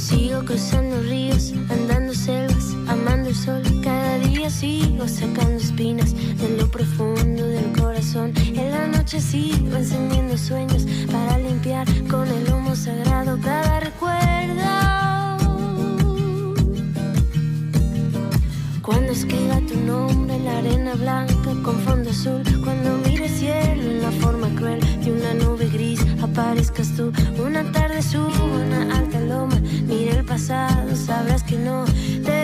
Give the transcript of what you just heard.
Sigo cruzando ríos, andando selvas, amando el sol. Cada día sigo sacando espinas de lo profundo del corazón. En la noche sigo encendiendo sueños para limpiar con el humo sagrado cada recuerdo. Cuando escriba tu nombre en la arena blanca con fondo azul, cuando mire el cielo en la forma cruel de una nube gris, aparezcas tú. Una tarde subo una alta loma, mire el pasado, sabrás que no te